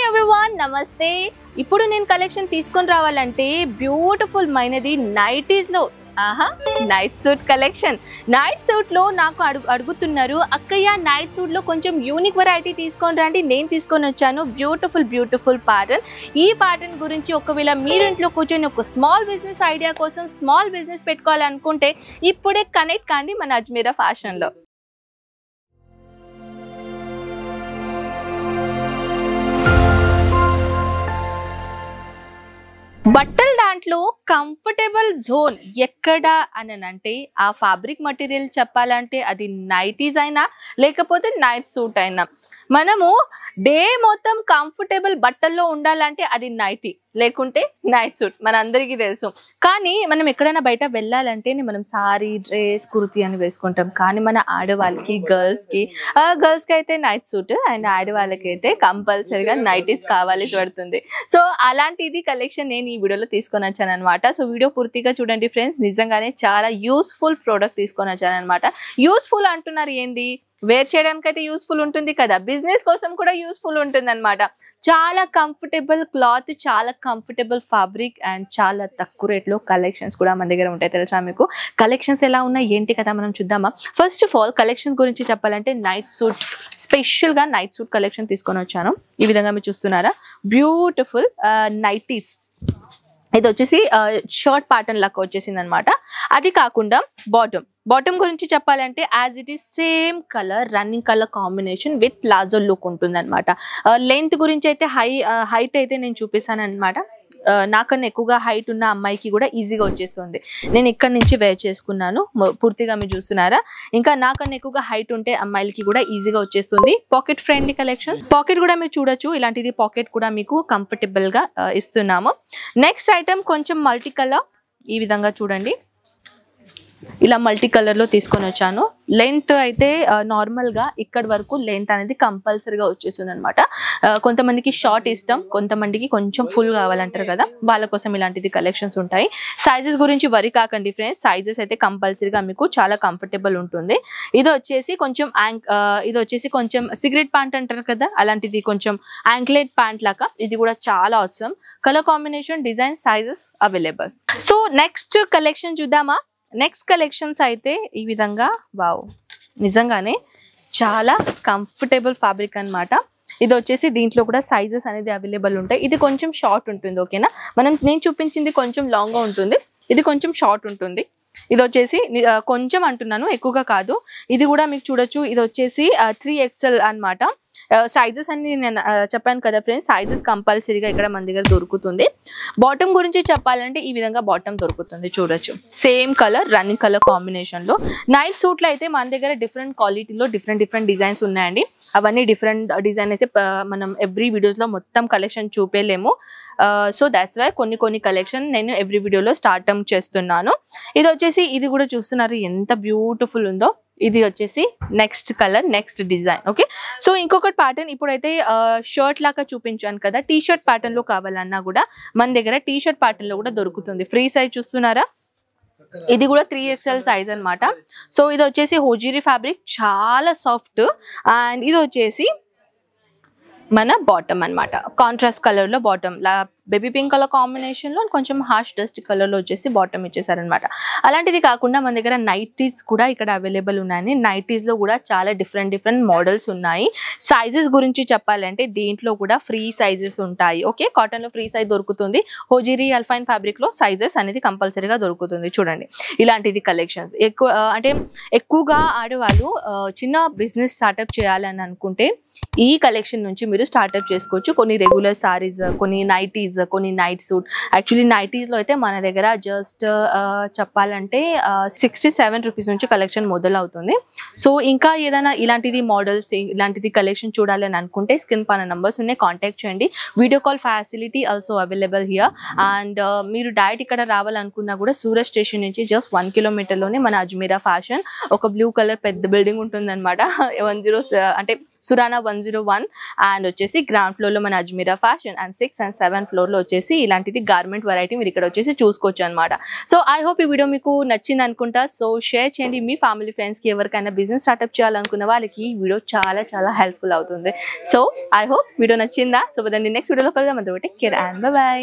everyone, నమస్తే. ఇప్పుడు నేను కలెక్షన్ తీసుకొని రావాలంటే బ్యూటిఫుల్ మైనది నైటీస్ లో night suit collection. Night suit లో నాకు అడుగుతున్నారు, అక్కయ్య నైట్ సూట్ లో కొంచెం యూనిక్ వెరైటీ తీసుకొని రండి. నేను తీసుకొని వచ్చాను బ్యూటిఫుల్ ప్యాటర్న్. ఈ ప్యాటర్న్ గురించి ఒకవేళ మీరు ఇంట్లో కూర్చొని ఒక స్మాల్ బిజినెస్ ఐడియా కోసం స్మాల్ బిజినెస్ పెట్టుకోవాలనుకుంటే ఇప్పుడే కనెక్ట్ కాండి మన అజ్మీరా ఫ్యాషన్ లో. బట్టల దాంట్లో కంఫర్టబుల్ జోన్ ఎక్కడ అని అంటే ఆ ఫ్యాబ్రిక్ మెటీరియల్ చెప్పాలంటే అది నైటీస్ అయినా లేకపోతే నైట్ సూట్ అయినా, మనము డే మొత్తం కంఫర్టబుల్ బట్టల్లో ఉండాలంటే అది నైటీ లేకుంటే నైట్ సూట్, మనందరికీ తెలుసు. కానీ మనం ఎక్కడైనా బయట వెళ్ళాలంటే మనం సారీ, డ్రెస్, కుర్తీ అని వేసుకుంటాం. కానీ మన ఆడవాళ్ళకి గర్ల్స్కి అయితే నైట్ సూట్ అండ్ ఆడవాళ్ళకి అయితే కంపల్సరీగా నైటీస్ కావాలి పడుతుంది. సో అలాంటిది కలెక్షన్ నేను ఈ వీడియోలో తీసుకొని వచ్చాను అనమాట. సో వీడియో పూర్తిగా చూడండి ఫ్రెండ్స్, నిజంగానే చాలా యూస్ఫుల్ ప్రోడక్ట్ తీసుకొని వచ్చాను అనమాట. యూస్ఫుల్ అంటున్నారు ఏంది, వేర్ చేయడానికి అయితే యూస్ఫుల్ ఉంటుంది కదా, బిజినెస్ కోసం కూడా యూస్ఫుల్ ఉంటుంది అనమాట. చాలా కంఫర్టబుల్ క్లాత్, చాలా కంఫర్టబుల్ ఫ్యాబ్రిక్ అండ్ చాలా తక్కువ రేట్లో కలెక్షన్స్ కూడా మన దగ్గర ఉంటాయి. తెలుసా మీకు కలెక్షన్స్ ఎలా ఉన్నాయి ఏంటి కదా మనం చూద్దామా. ఫస్ట్ ఆఫ్ ఆల్ కలెక్షన్స్ గురించి చెప్పాలంటే నైట్ సూట్, స్పెషల్గా నైట్ సూట్ కలెక్షన్ తీసుకొని వచ్చాను. ఈ విధంగా మీరు చూస్తున్నారా, బ్యూటిఫుల్ నైటీస్. ఇది వచ్చేసి షార్ట్ ప్యాటర్న్ లాగా వచ్చేసింది అనమాట. అది కాకుండా బాటమ్ గురించి చెప్పాలంటే as it is same colour, running colour combination with palazzo look ఉంటుంది అనమాట. లెంత్ గురించి అయితే హైట్ అయితే నేను చూపిస్తాను అనమాట. నాకన్నా ఎక్కువగా హైట్ ఉన్న అమ్మాయికి కూడా ఈజీగా వచ్చేస్తుంది. నేను ఇక్కడ నుంచి వేర్ చేసుకున్నాను, పూర్తిగా మీరు చూస్తున్నారా. ఇంకా నాకన్నా ఎక్కువగా హైట్ ఉంటే అమ్మాయిలకి కూడా ఈజీగా వచ్చేస్తుంది. పాకెట్ ఫ్రెండ్లీ కలెక్షన్స్, పాకెట్ కూడా మీరు చూడొచ్చు. ఇలాంటిది పాకెట్ కూడా మీకు కంఫర్టబుల్ గా ఇస్తున్నాము. నెక్స్ట్ ఐటమ్ కొంచెం మల్టీ కలర్, ఈ విధంగా చూడండి, ఇలా మల్టీ కలర్ లో తీసుకొని వచ్చాను. లెంత్ అయితే నార్మల్ గా ఇక్కడ వరకు లెంత్ అనేది కంపల్సరీగా వచ్చేస్తుంది అనమాట. కొంతమందికి షార్ట్ ఇష్టం, కొంతమందికి కొంచెం ఫుల్ కావాలంటారు కదా, వాళ్ళ కోసం ఇలాంటిది కలెక్షన్స్ ఉంటాయి. సైజెస్ గురించి వరి కాకండి ఫ్రెండ్స్, సైజెస్ అయితే కంపల్సరీగా మీకు చాలా కంఫర్టబుల్ ఉంటుంది. ఇది వచ్చేసి కొంచెం సిగరెట్ ప్యాంట్ అంటారు కదా, అలాంటిది కొంచెం యాంక్లెట్ ప్యాంట్ లాగా. ఇది కూడా చాలా అవసరం. Colour combination, design, sizes available. So next collection చూద్దామా. నెక్స్ట్ కలెక్షన్స్ అయితే ఈ విధంగా, వావ్, నిజంగానే చాలా కంఫర్టబుల్ ఫ్యాబ్రిక్ అనమాట. ఇది వచ్చేసి దీంట్లో కూడా సైజెస్ అనేది అవైలబుల్ ఉంటాయి. ఇది కొంచెం షార్ట్ ఉంటుంది, ఓకేనా. నేను చూపించింది కొంచెం లాంగ్గా ఉంటుంది, ఇది కొంచెం షార్ట్ ఉంటుంది. ఇది వచ్చేసి కొంచెం అంటున్నాను, ఎక్కువగా కాదు. ఇది కూడా మీకు చూడొచ్చు, ఇది వచ్చేసి 3XL అనమాట. సైజెస్ అన్ని నేను చెప్పాను కదా ఫ్రెండ్స్, సైజెస్ కంపల్సరీగా ఇక్కడ మన దగ్గర దొరుకుతుంది. బాటమ్ గురించి చెప్పాలంటే ఈ విధంగా బాటమ్ దొరుకుతుంది, చూడొచ్చు. Same colour, running colour combination లో. నైట్ సూట్ లో అయితే మన దగ్గర డిఫరెంట్ క్వాలిటీలో డిఫరెంట్ డిజైన్స్ ఉన్నాయండి. అవన్నీ డిఫరెంట్ డిజైన్ అయితే మనం ఎవ్రీ వీడియోస్ లో మొత్తం కలెక్షన్ చూపేలేము. సో దాట్స్ వై కొన్ని కలెక్షన్ నేను ఎవ్రీ వీడియోలో స్టార్ట్ చేస్తున్నాను. ఇది వచ్చేసి, ఇది కూడా చూస్తున్నారు ఎంత బ్యూటిఫుల్ ఉందో. ఇది వచ్చేసి next colour, next design, okay. So ఇంకొకటి ప్యాటర్న్, ఇప్పుడైతే షర్ట్ లాగా చూపించాను కదా, టీ షర్ట్ ప్యాటర్న్ లో కావాలన్నా కూడా మన దగ్గర టీ షర్ట్ ప్యాటర్న్ లో కూడా దొరుకుతుంది. ఫ్రీ సైజ్ చూస్తున్నారా, ఇది కూడా 3XL సైజ్ అనమాట. సో ఇది వచ్చేసి హోజీరీ ఫ్యాబ్రిక్, చాలా సాఫ్ట్. అండ్ ఇది వచ్చేసి మన బాటమ్ అనమాట, కాంట్రాస్ట్ కలర్ లో bottom, baby pink colour combination లో కొంచెం హార్ష్ డస్ట్ కలర్ లో వచ్చేసి బాటమ్ ఇచ్చేసారనమాట. అలాంటిది కాకుండా మన దగ్గర నైటీస్ కూడా ఇక్కడ అవైలబుల్ ఉన్నాయి. నైటీస్ లో కూడా చాలా డిఫరెంట్ మోడల్స్ ఉన్నాయి. సైజెస్ గురించి చెప్పాలంటే దీంట్లో కూడా ఫ్రీ సైజెస్ ఉంటాయి, ఓకే. కాటన్ లో ఫ్రీ సైజ్ దొరుకుతుంది. హోజీరీ అల్ఫైన్ ఫ్యాబ్రిక్ లో సైజెస్ అనేది కంపల్సరీగా దొరుకుతుంది. చూడండి ఇలాంటిది కలెక్షన్స్. ఎక్కువగా ఆడవాళ్ళు చిన్న బిజినెస్ స్టార్ట్అప్ చేయాలని అనుకుంటే ఈ కలెక్షన్ నుంచి మీరు స్టార్ట్అప్ చేసుకోవచ్చు. కొన్ని రెగ్యులర్ సారీస్, కొన్ని నైటీస్, కొన్ని నైట్ సూట్. యాక్చువల్లీ నైటీస్ లో అయితే మన దగ్గర జస్ట్ చెప్పాలంటే 67 రూపీస్ నుంచి కలెక్షన్ మొదలవుతుంది. సో ఇంకా ఏదైనా ఇలాంటిది మోడల్స్, ఇలాంటిది కలెక్షన్ చూడాలని అనుకుంటే స్క్రీన్ పైన నంబర్స్ ఉన్నాయి, కాంటాక్ట్ చేయండి. Video call facility also available here. And మీరు డైరెక్ట్ ఇక్కడ రావాలనుకున్నా కూడా సూరత్ స్టేషన్ నుంచి జస్ట్ 1 కిలోమీటర్ లోనే మన అజ్మీరా ఫ్యాషన్, ఒక బ్లూ కలర్ పెద్ద బిల్డింగ్ ఉంటుంది అనమాట. 10 అంటే సురానా 101 అండ్ వచ్చేసి గ్రౌండ్ ఫ్లోర్ లో మన Ajmeera fashion and 6 and 7 floor లో వచ్చేసి ఇలాంటిది గార్మెంట్ వెరైటీ మీరు ఇక్కడ వచ్చేసి చూసుకోవచ్చు అనమాట. సో ఐ హోప్ ఈ వీడియో మీకు నచ్చింది అనుకుంటా. సో షేర్ చేయండి మీ ఫ్యామిలీ ఫ్రెండ్స్ కి, ఎవరికైనా బిజినెస్ స్టార్ట్అప్ చేయాలనుకున్న వాళ్ళకి ఈ వీడియో చాలా చాలా హెల్ప్ఫుల్ అవుతుంది. సో ఐ హోప్ వీడియో నచ్చిందా? సో నెక్స్ట్ వీడియోలో కలుద్దాం. అంతవరకు టేక్ కేర్ అండ్ బై.